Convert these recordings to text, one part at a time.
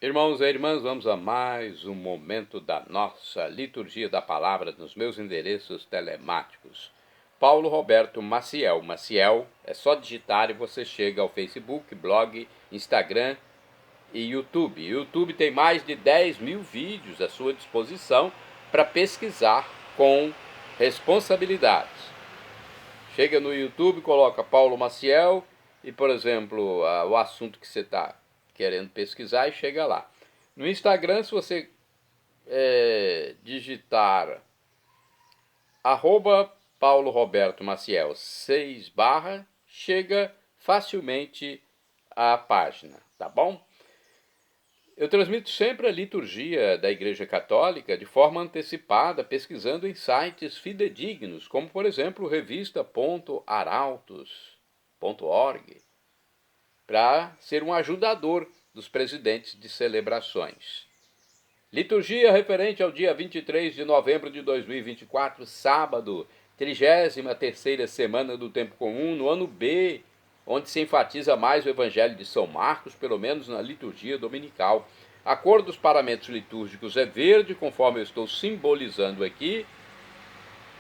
Irmãos e irmãs, vamos a mais um momento da nossa liturgia da palavra nos meus endereços telemáticos. Paulo Roberto Maciel. Maciel é só digitar e você chega ao Facebook, blog, Instagram e YouTube. YouTube tem mais de 10 mil vídeos à sua disposição para pesquisar com responsabilidade. Chega no YouTube, coloca Paulo Maciel e, por exemplo, o assunto que você está querendo pesquisar e chega lá. No Instagram, se você digitar Paulo Roberto Maciel 6 barra, chega facilmente à página, tá bom? Eu transmito sempre a liturgia da Igreja Católica de forma antecipada, pesquisando em sites fidedignos, como, por exemplo, revista.arautos.org, para ser um ajudador dos presidentes de celebrações. Liturgia referente ao dia 23 de novembro de 2024, sábado, 33ª semana do Tempo Comum, no ano B, onde se enfatiza mais o Evangelho de São Marcos, pelo menos na liturgia dominical. A cor dos paramentos litúrgicos é verde, conforme eu estou simbolizando aqui.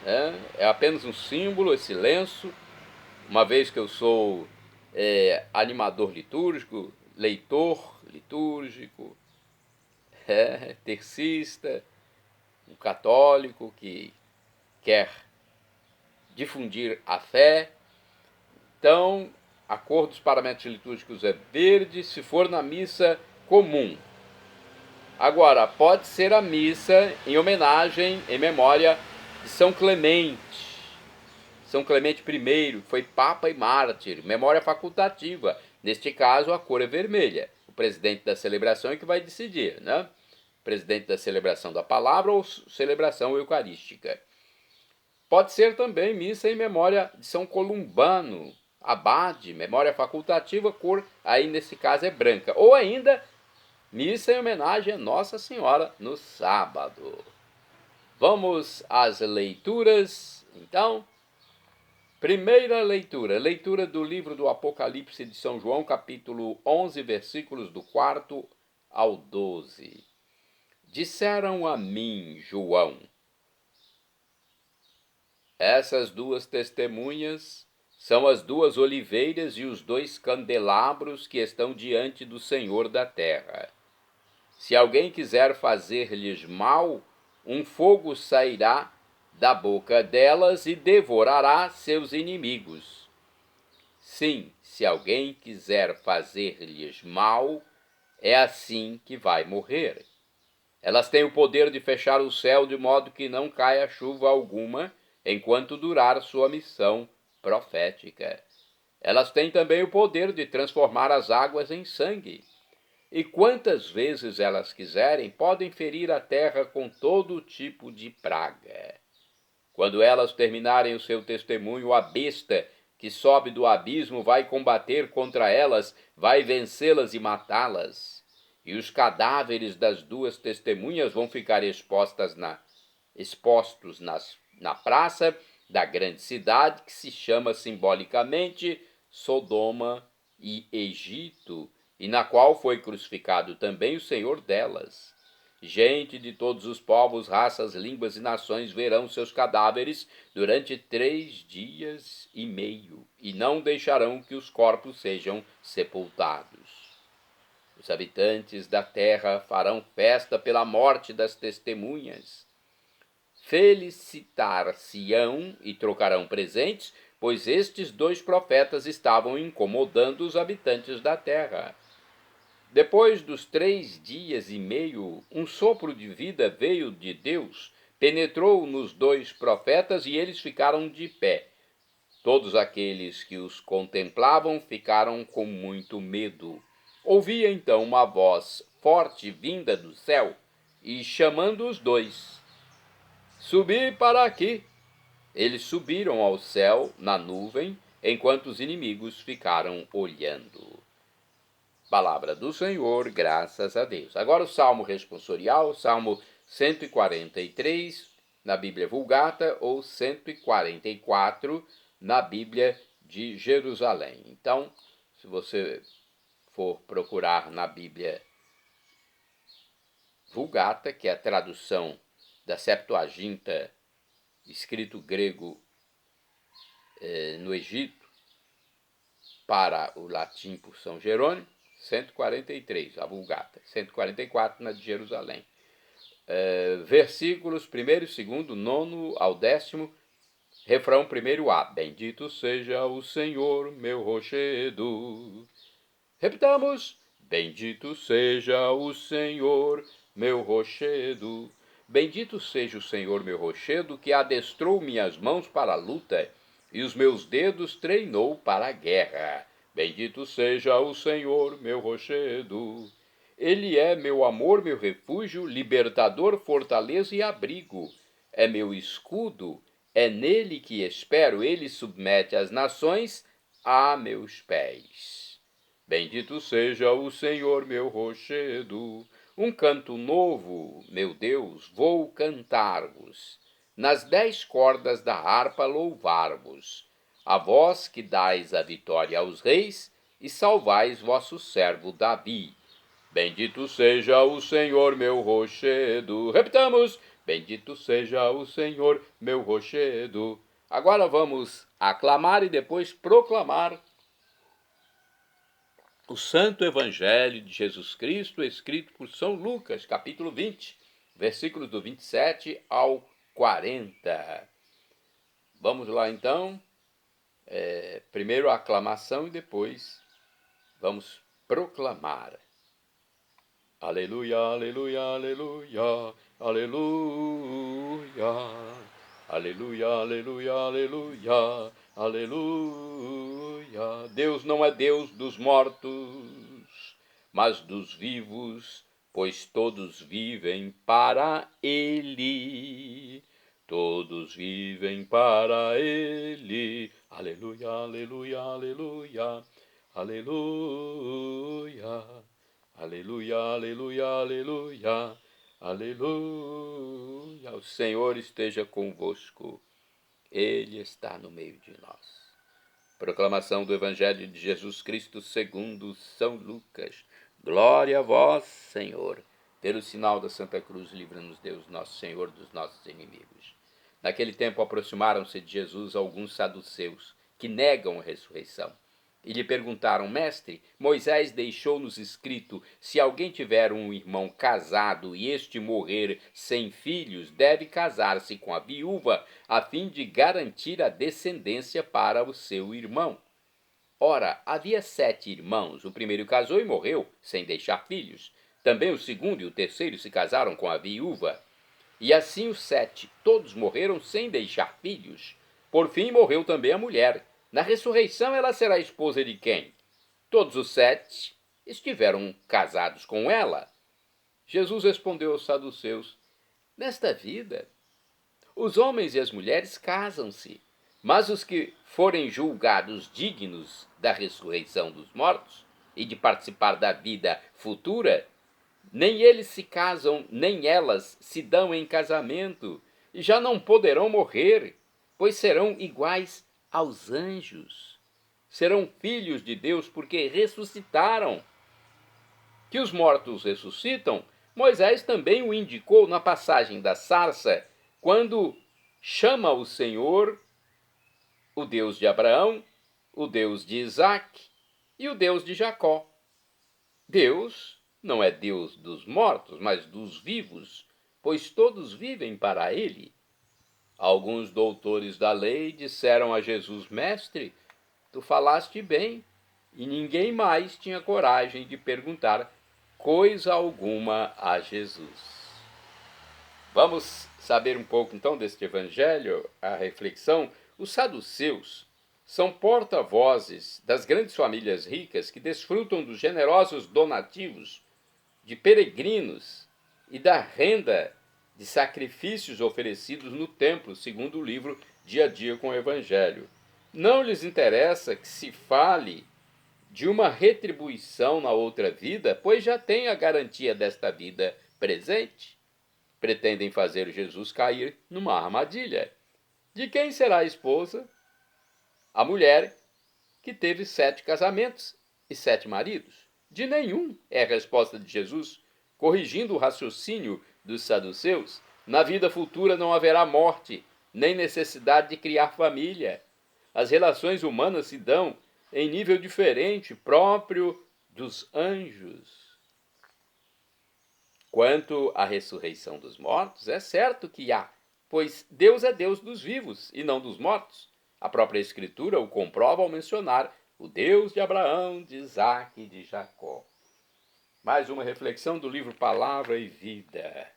É apenas um símbolo, esse lenço, uma vez que eu sou animador litúrgico, leitor litúrgico, tercista, um católico que quer difundir a fé. Então, a cor dos paramentos litúrgicos é verde, se for na missa comum. Agora, pode ser a missa em homenagem, em memória de São Clemente. São Clemente I, foi Papa e Mártir, memória facultativa. Neste caso, a cor é vermelha. O presidente da celebração é que vai decidir, né? Presidente da celebração da palavra ou celebração eucarística. Pode ser também missa em memória de São Columbano, abade, memória facultativa, cor aí nesse caso é branca. Ou ainda, missa em homenagem a Nossa Senhora no sábado. Vamos às leituras, então. Primeira leitura, leitura do livro do Apocalipse de São João, capítulo 11, versículos do 4 ao 12. Disseram a mim, João, essas duas testemunhas são as duas oliveiras e os dois candelabros que estão diante do Senhor da terra. Se alguém quiser fazer-lhes mal, um fogo sairá da boca delas e devorará seus inimigos. Sim, se alguém quiser fazer-lhes mal, é assim que vai morrer. Elas têm o poder de fechar o céu de modo que não caia chuva alguma enquanto durar sua missão profética. Elas têm também o poder de transformar as águas em sangue. E quantas vezes elas quiserem, podem ferir a terra com todo tipo de praga. Quando elas terminarem o seu testemunho, a besta que sobe do abismo vai combater contra elas, vai vencê-las e matá-las. E os cadáveres das duas testemunhas vão ficar expostos na praça da grande cidade, que se chama simbolicamente Sodoma e Egito, e na qual foi crucificado também o Senhor delas. Gente de todos os povos, raças, línguas e nações verão seus cadáveres durante 3 dias e meio, e não deixarão que os corpos sejam sepultados. Os habitantes da terra farão festa pela morte das testemunhas. Felicitar-se-ão e trocarão presentes, pois estes dois profetas estavam incomodando os habitantes da terra. Depois dos 3 dias e meio, um sopro de vida veio de Deus, penetrou nos dois profetas e eles ficaram de pé. Todos aqueles que os contemplavam ficaram com muito medo. Ouvi então uma voz forte vinda do céu e chamando os dois: Subi para aqui. Eles subiram ao céu na nuvem, enquanto os inimigos ficaram olhando. Palavra do Senhor, graças a Deus. Agora o Salmo responsorial, Salmo 143, na Bíblia Vulgata, ou 144, na Bíblia de Jerusalém. Então, se você for procurar na Bíblia Vulgata, que é a tradução da Septuaginta, escrito grego no Egito, para o latim por São Jerônimo, 143, a Vulgata, 144 na de Jerusalém. Versículos 1º, 2º, 9º ao 10º, refrão 1º A. Bendito seja o Senhor, meu rochedo. Repitamos: bendito seja o Senhor, meu rochedo. Bendito seja o Senhor, meu rochedo, que adestrou minhas mãos para a luta e os meus dedos treinou para a guerra. Bendito seja o Senhor, meu rochedo. Ele é meu amor, meu refúgio, libertador, fortaleza e abrigo. É meu escudo, é nele que espero. Ele submete as nações a meus pés. Bendito seja o Senhor, meu rochedo. Um canto novo, meu Deus, vou cantar-vos. Nas 10 cordas da harpa louvar-vos. A vós que dais a vitória aos reis e salvais vosso servo Davi. Bendito seja o Senhor, meu rochedo. Repitamos: bendito seja o Senhor, meu rochedo. Agora vamos aclamar e depois proclamar o Santo Evangelho de Jesus Cristo, escrito por São Lucas, capítulo 20, versículos do 27 ao 40. Vamos lá então. Primeiro a aclamação e depois vamos proclamar. Aleluia, aleluia, aleluia, aleluia. Aleluia, aleluia, aleluia, aleluia. Deus não é Deus dos mortos, mas dos vivos, pois todos vivem para Ele. Todos vivem para Ele. Aleluia, aleluia, aleluia, aleluia. Aleluia, aleluia, aleluia, aleluia. O Senhor esteja convosco. Ele está no meio de nós. Proclamação do Evangelho de Jesus Cristo segundo São Lucas. Glória a vós, Senhor. Pelo sinal da Santa Cruz, livra-nos Deus, nosso Senhor, dos nossos inimigos. Naquele tempo aproximaram-se de Jesus alguns saduceus, que negam a ressurreição. E lhe perguntaram: Mestre, Moisés deixou-nos escrito, se alguém tiver um irmão casado e este morrer sem filhos, deve casar-se com a viúva, a fim de garantir a descendência para o seu irmão. Ora, havia 7 irmãos. O primeiro casou e morreu, sem deixar filhos. Também o segundo e o terceiro se casaram com a viúva. E assim os 7, todos morreram sem deixar filhos. Por fim morreu também a mulher. Na ressurreição ela será esposa de quem? Todos os 7 estiveram casados com ela. Jesus respondeu aos saduceus: nesta vida, os homens e as mulheres casam-se, mas os que forem julgados dignos da ressurreição dos mortos e de participar da vida futura, nem eles se casam, nem elas se dão em casamento, e já não poderão morrer, pois serão iguais aos anjos. Serão filhos de Deus porque ressuscitaram. Que os mortos ressuscitam, Moisés também o indicou na passagem da sarça, quando chama o Senhor, o Deus de Abraão, o Deus de Isaque e o Deus de Jacó. Deus não é Deus dos mortos, mas dos vivos, pois todos vivem para Ele. Alguns doutores da lei disseram a Jesus: Mestre, tu falaste bem, e ninguém mais tinha coragem de perguntar coisa alguma a Jesus. Vamos saber um pouco então deste evangelho, a reflexão. Os saduceus são porta-vozes das grandes famílias ricas que desfrutam dos generosos donativos de peregrinos e da renda de sacrifícios oferecidos no templo, segundo o livro Dia a Dia com o Evangelho. Não lhes interessa que se fale de uma retribuição na outra vida, pois já têm a garantia desta vida presente. Pretendem fazer Jesus cair numa armadilha. De quem será a esposa? A mulher que teve 7 casamentos e 7 maridos. De nenhum, é a resposta de Jesus. corrigindo o raciocínio dos saduceus, na vida futura não haverá morte, nem necessidade de criar família. As relações humanas se dão em nível diferente, próprio dos anjos. Quanto à ressurreição dos mortos, é certo que há, pois Deus é Deus dos vivos e não dos mortos. A própria Escritura o comprova ao mencionar o Deus de Abraão, de Isaque e de Jacó. Mais uma reflexão do livro Palavra e Vida.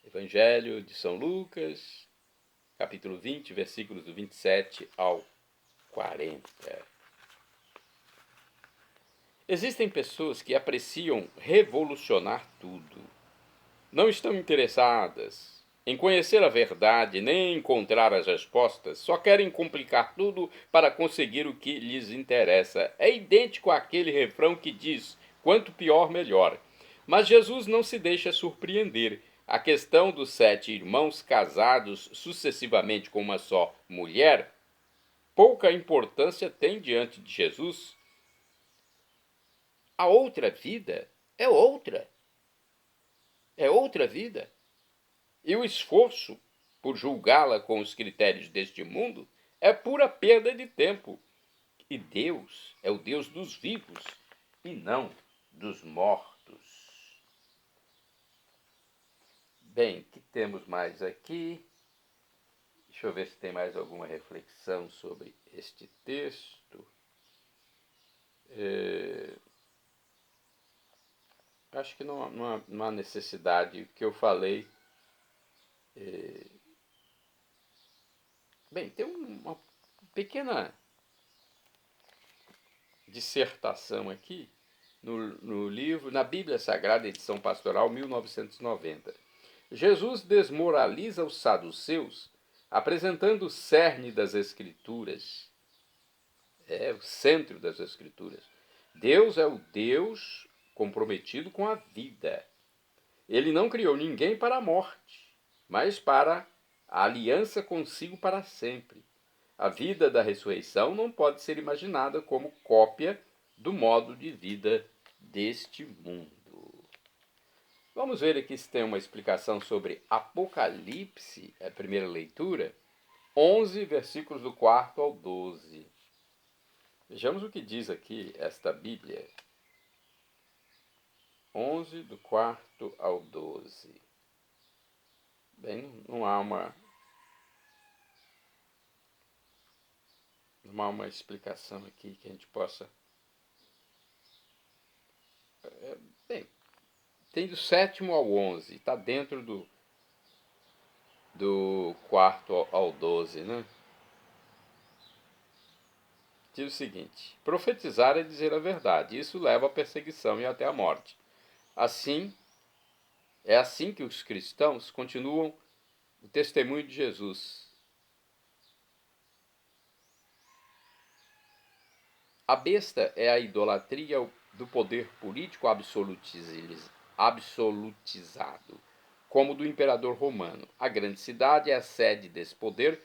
Evangelho de São Lucas, capítulo 20, versículos do 27 ao 40. Existem pessoas que apreciam revolucionar tudo. Não estão interessadas em conhecer a verdade nem encontrar as respostas, só querem complicar tudo para conseguir o que lhes interessa. É idêntico àquele refrão que diz: quanto pior, melhor. Mas Jesus não se deixa surpreender. A questão dos 7 irmãos casados sucessivamente com uma só mulher pouca importância tem diante de Jesus. A outra vida é outra. É outra vida. E o esforço por julgá-la com os critérios deste mundo é pura perda de tempo. E Deus é o Deus dos vivos e não dos mortos. Bem, o que temos mais aqui? Deixa eu ver se tem mais alguma reflexão sobre este texto. Acho que não há necessidade. O que eu falei. Bem, tem uma pequena dissertação aqui no livro, na Bíblia Sagrada, edição pastoral, 1990. Jesus desmoraliza os saduceus, apresentando o cerne das Escrituras. O centro das Escrituras. Deus é o Deus comprometido com a vida. Ele não criou ninguém para a morte, mas para a aliança consigo para sempre. A vida da ressurreição não pode ser imaginada como cópia do modo de vida deste mundo. Vamos ver aqui se tem uma explicação sobre Apocalipse, a primeira leitura, 11, versículos do 4 ao 12. Vejamos o que diz aqui esta Bíblia. 11, do 4 ao 12. Bem, não há uma explicação aqui que a gente possa... Bem, tem do 7º ao 11, está dentro do 4 ao 12, né? Diz o seguinte: profetizar é dizer a verdade, isso leva à perseguição e até à morte. Assim, é assim que os cristãos continuam o testemunho de Jesus. A besta é a idolatria do poder político absolutizado, como do imperador romano. A grande cidade é a sede desse poder,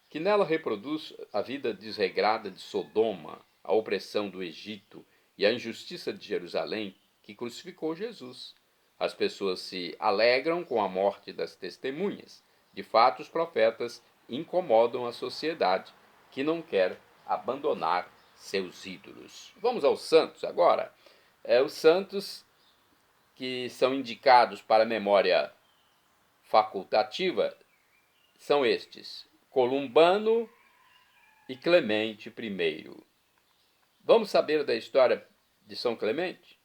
que nela reproduz a vida desregrada de Sodoma, a opressão do Egito e a injustiça de Jerusalém, que crucificou Jesus. As pessoas se alegram com a morte das testemunhas. De fato, os profetas incomodam a sociedade, que não quer abandonar seus ídolos. Vamos aos santos agora. Os santos que são indicados para a memória facultativa são estes: Columbano e Clemente I. Vamos saber da história de São Clemente?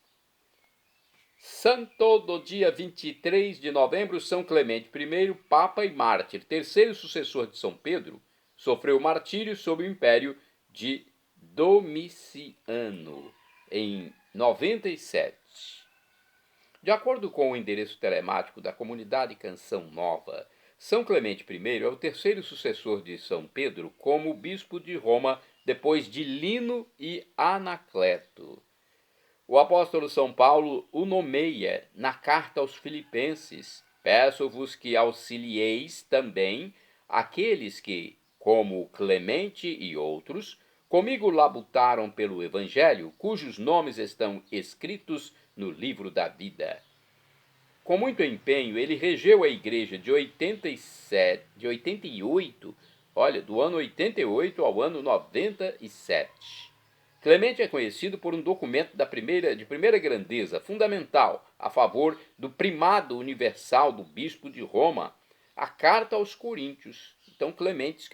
Santo do dia 23 de novembro, São Clemente I, Papa e Mártir, terceiro sucessor de São Pedro, sofreu martírio sob o império de Domiciano, em 97. De acordo com o endereço telemático da comunidade Canção Nova, São Clemente I é o terceiro sucessor de São Pedro como bispo de Roma, depois de Lino e Anacleto. O apóstolo São Paulo o nomeia na carta aos Filipenses: peço-vos que auxilieis também aqueles que, como Clemente e outros, comigo labutaram pelo Evangelho, cujos nomes estão escritos no livro da vida. Com muito empenho, ele regeu a igreja de 88, do ano 88 ao ano 97. Clemente é conhecido por um documento de primeira grandeza, fundamental, a favor do primado universal do bispo de Roma, a Carta aos Coríntios. Então Clemente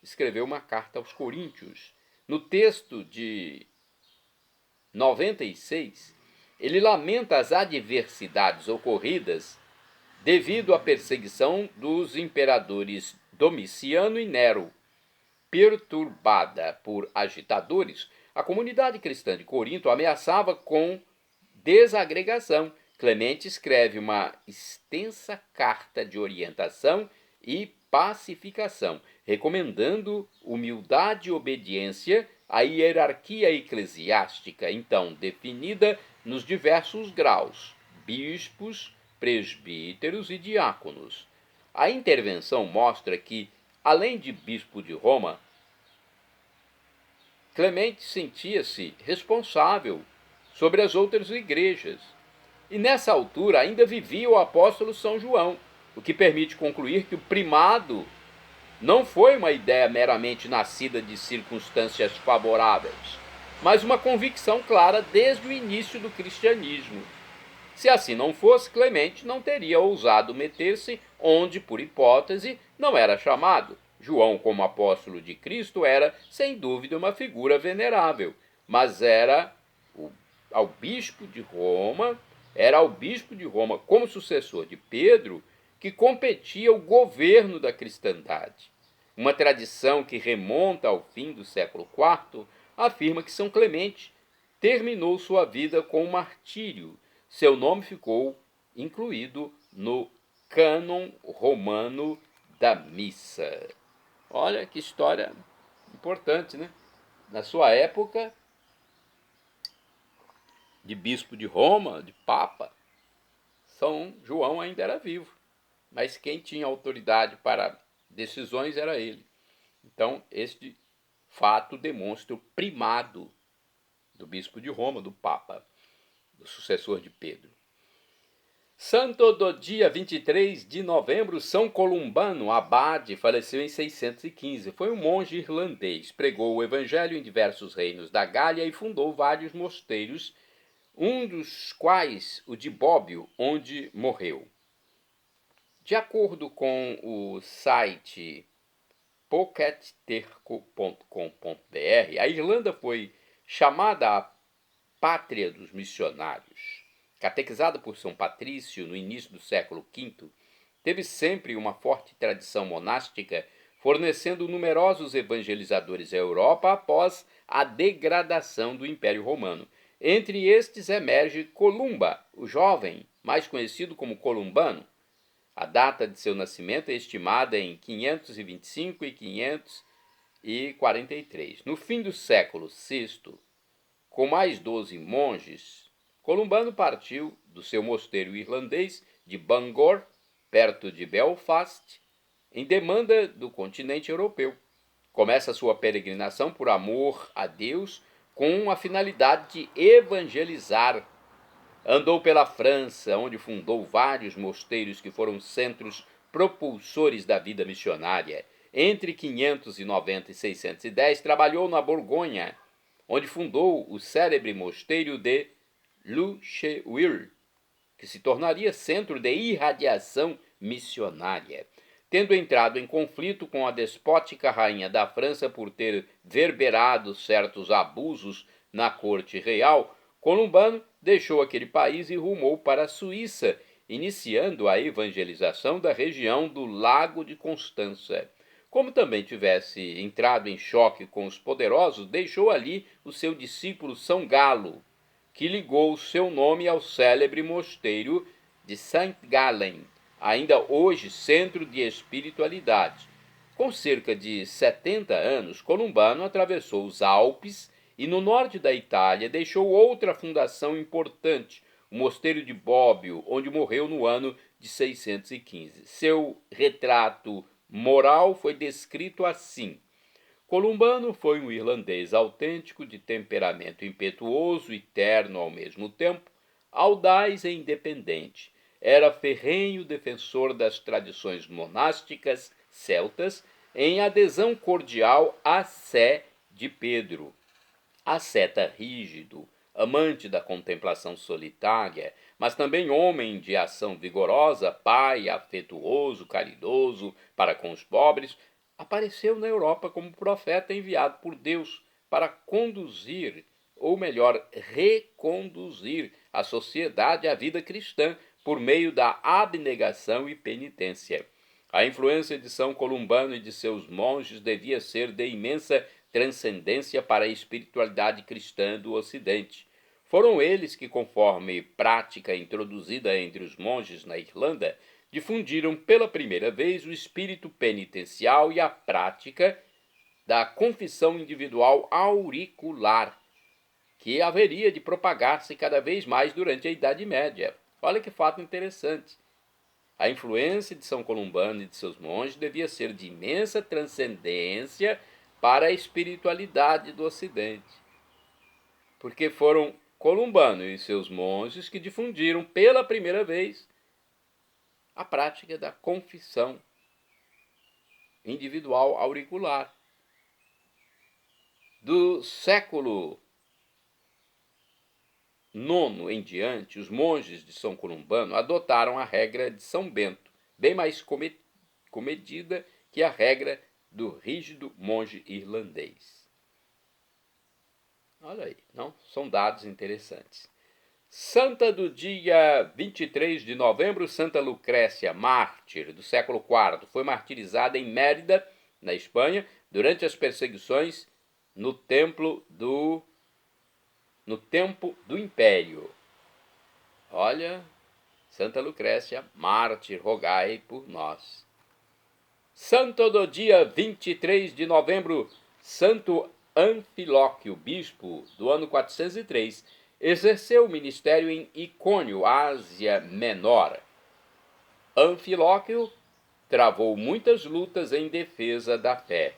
escreveu uma carta aos Coríntios. No texto de 96, ele lamenta as adversidades ocorridas devido à perseguição dos imperadores Domiciano e Nero. Perturbada por agitadores, a comunidade cristã de Corinto ameaçava com desagregação. Clemente escreve uma extensa carta de orientação e pacificação, recomendando humildade e obediência à hierarquia eclesiástica, então definida nos diversos graus: bispos, presbíteros e diáconos. A intervenção mostra que, além de bispo de Roma, Clemente sentia-se responsável sobre as outras igrejas. E nessa altura ainda vivia o apóstolo São João, o que permite concluir que o primado não foi uma ideia meramente nascida de circunstâncias favoráveis, mas uma convicção clara desde o início do cristianismo. Se assim não fosse, Clemente não teria ousado meter-se onde, por hipótese, não era chamado. João, como apóstolo de Cristo, era, sem dúvida, uma figura venerável, mas era ao bispo de Roma, como sucessor de Pedro, que competia o governo da cristandade. Uma tradição que remonta ao fim do século IV afirma que São Clemente terminou sua vida com um martírio. Seu nome ficou incluído no cânon romano da missa. Olha que história importante, né? Na sua época, de bispo de Roma, de papa, São João ainda era vivo, mas quem tinha autoridade para decisões era ele. Então, este fato demonstra o primado do bispo de Roma, do papa, do sucessor de Pedro. Santo do dia 23 de novembro, São Columbano, abade, faleceu em 615. Foi um monge irlandês, pregou o evangelho em diversos reinos da Gália e fundou vários mosteiros, um dos quais o de Bobbio, onde morreu. De acordo com o site pocketterco.com.br, a Irlanda foi chamada a pátria dos missionários. Catequizada por São Patrício no início do século V, teve sempre uma forte tradição monástica, fornecendo numerosos evangelizadores à Europa após a degradação do Império Romano. Entre estes emerge Columba, o jovem, mais conhecido como Columbano. A data de seu nascimento é estimada em 525 e 543. No fim do século VI, com mais 12 monges, Columbano partiu do seu mosteiro irlandês de Bangor, perto de Belfast, em demanda do continente europeu. Começa sua peregrinação por amor a Deus, com a finalidade de evangelizar. Andou pela França, onde fundou vários mosteiros que foram centros propulsores da vida missionária. Entre 590 e 610, trabalhou na Borgonha, onde fundou o célebre mosteiro de Luchewil, que se tornaria centro de irradiação missionária. Tendo entrado em conflito com a despótica rainha da França por ter verberado certos abusos na corte real, Columbano deixou aquele país e rumou para a Suíça, iniciando a evangelização da região do Lago de Constança. Como também tivesse entrado em choque com os poderosos, deixou ali o seu discípulo São Galo, que ligou seu nome ao célebre mosteiro de St. Gallen, ainda hoje centro de espiritualidade. Com cerca de 70 anos, Columbano atravessou os Alpes e no norte da Itália deixou outra fundação importante, o mosteiro de Bobbio, onde morreu no ano de 615. Seu retrato moral foi descrito assim: Columbano foi um irlandês autêntico, de temperamento impetuoso e terno ao mesmo tempo, audaz e independente. Era ferrenho defensor das tradições monásticas celtas, em adesão cordial à sé de Pedro. Asceta rígido, amante da contemplação solitária, mas também homem de ação vigorosa, pai afetuoso, caridoso para com os pobres, apareceu na Europa como profeta enviado por Deus para conduzir, ou melhor, reconduzir a sociedade à vida cristã por meio da abnegação e penitência. A influência de São Columbano e de seus monges devia ser de imensa transcendência para a espiritualidade cristã do Ocidente. Foram eles que, conforme prática introduzida entre os monges na Irlanda, difundiram pela primeira vez o espírito penitencial e a prática da confissão individual auricular, que haveria de propagar-se cada vez mais durante a Idade Média. Olha que fato interessante. A influência de São Columbano e de seus monges devia ser de imensa transcendência para a espiritualidade do Ocidente, porque foram Columbano e seus monges que difundiram pela primeira vez a prática da confissão individual auricular. Do século IX em diante, os monges de São Columbano adotaram a regra de São Bento, bem mais comedida que a regra do rígido monge irlandês. Olha aí, não? São dados interessantes. Santa do dia 23 de novembro, Santa Lucrécia, mártir do século IV, foi martirizada em Mérida, na Espanha, durante as perseguições no tempo do Império. Olha, Santa Lucrécia, mártir, rogai por nós. Santo do dia 23 de novembro, Santo Anfilóquio, bispo, do ano 403, exerceu o ministério em Icônio, Ásia Menor. Anfilóquio travou muitas lutas em defesa da fé.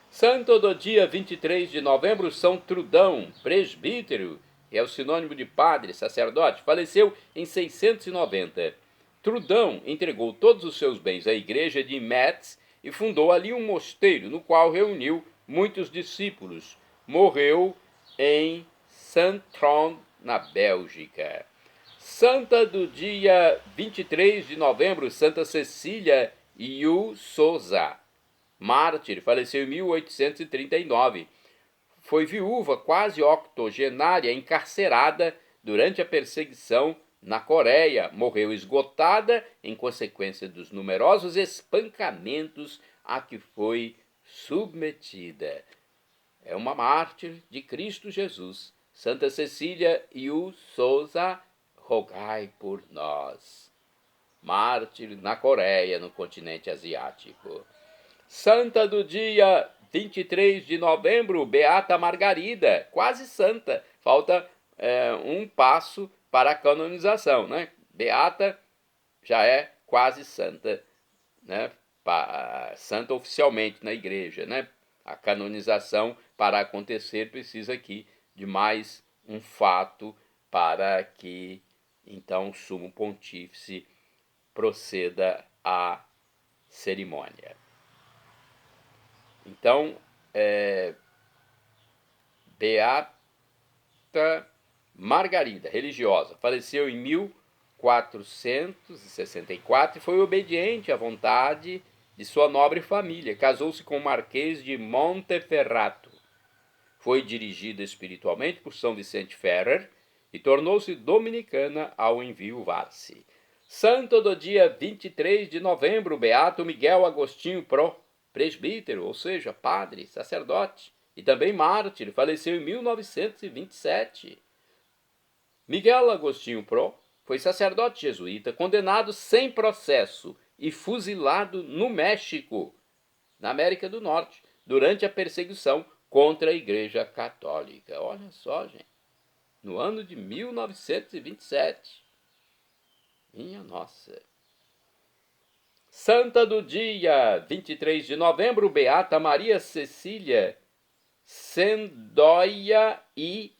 Santo do dia 23 de novembro, São Trudão, presbítero, que é o sinônimo de padre, sacerdote, faleceu em 690. Trudão entregou todos os seus bens à igreja de Metz e fundou ali um mosteiro, no qual reuniu muitos discípulos. Morreu em Saint-Tron, na Bélgica. Santa do dia 23 de novembro, Santa Cecília Iu Souza, mártir, faleceu em 1839. Foi viúva quase octogenária, encarcerada durante a perseguição na Coreia. Morreu esgotada em consequência dos numerosos espancamentos a que foi submetida. É uma mártir de Cristo Jesus. Santa Cecília Iu Souza, rogai por nós. Mártir na Coreia, no continente asiático. Santa do dia 23 de novembro, Beata Margarida, quase santa. Falta um passo para a canonização, né? Beata já é quase santa, né? Santa oficialmente na igreja, né? A canonização, para acontecer, precisa aqui de mais um fato para que, então, o sumo pontífice proceda à cerimônia. Então, Beata Margarida, religiosa, faleceu em 1464 e foi obediente à vontade de sua nobre família. Casou-se com o Marquês de Monteferrato. Foi dirigida espiritualmente por São Vicente Ferrer e tornou-se dominicana ao enviuvar-se. Santo do dia 23 de novembro, Beato Miguel Agostinho Pro, presbítero, ou seja, padre, sacerdote, e também mártir, faleceu em 1927. Miguel Agostinho Pro foi sacerdote jesuíta, condenado sem processo e fuzilado no México, na América do Norte, durante a perseguição contra a Igreja Católica. Olha só, gente, no ano de 1927. Minha nossa. Santa do dia 23 de novembro, Beata Maria Cecília Sendoia e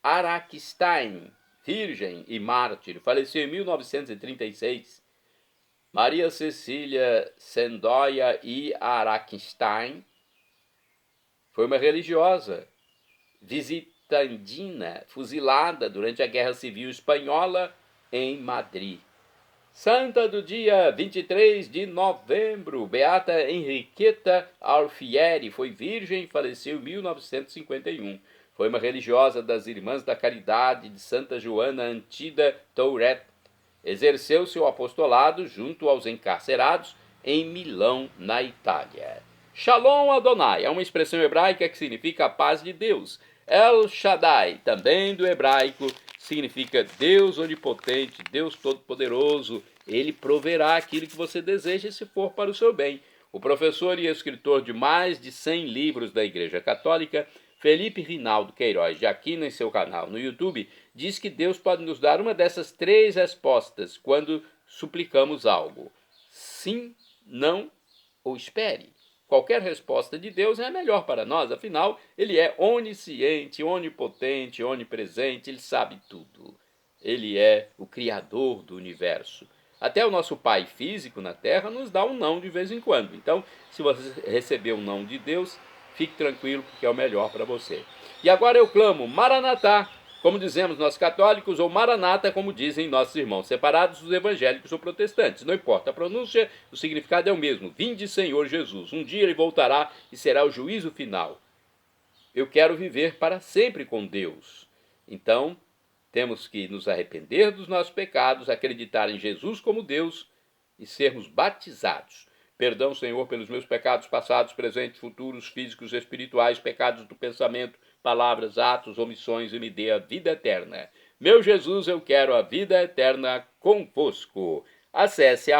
Araqustein, virgem e mártir, faleceu em 1936. Maria Cecília Sendoya e Araquenstein foi uma religiosa visitandina, fuzilada durante a Guerra Civil Espanhola em Madrid. Santa do dia 23 de novembro, Beata Henriqueta Alfieri, foi virgem e faleceu em 1951. Foi uma religiosa das Irmãs da Caridade de Santa Joana Antida Touret. Exerceu seu apostolado junto aos encarcerados em Milão, na Itália. Shalom Adonai é uma expressão hebraica que significa a paz de Deus. El Shaddai, também do hebraico, significa Deus onipotente, Deus todo-poderoso. Ele proverá aquilo que você deseja se for para o seu bem. O professor e escritor de mais de 100 livros da Igreja Católica, Felipe Rinaldo Queiroz de Aquino, em seu canal no YouTube, diz que Deus pode nos dar uma dessas 3 respostas quando suplicamos algo: sim, não ou espere. Qualquer resposta de Deus é a melhor para nós, afinal, Ele é onisciente, onipotente, onipresente, Ele sabe tudo. Ele é o Criador do universo. Até o nosso pai físico na Terra nos dá um não de vez em quando. Então, se você receber um não de Deus, fique tranquilo, porque é o melhor para você. E agora eu clamo, Maranatá, como dizemos nós católicos, ou Maranata, como dizem nossos irmãos separados, os evangélicos ou protestantes. Não importa a pronúncia, o significado é o mesmo. Vinde, Senhor Jesus. Um dia Ele voltará e será o juízo final. Eu quero viver para sempre com Deus. Então, temos que nos arrepender dos nossos pecados, acreditar em Jesus como Deus e sermos batizados. Perdão, Senhor, pelos meus pecados passados, presentes, futuros, físicos, espirituais, pecados do pensamento, palavras, atos, omissões, e me dê a vida eterna. Meu Jesus, eu quero a vida eterna convosco. Acesse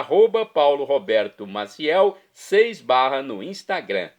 @PauloRobertoMaciel 6 no Instagram.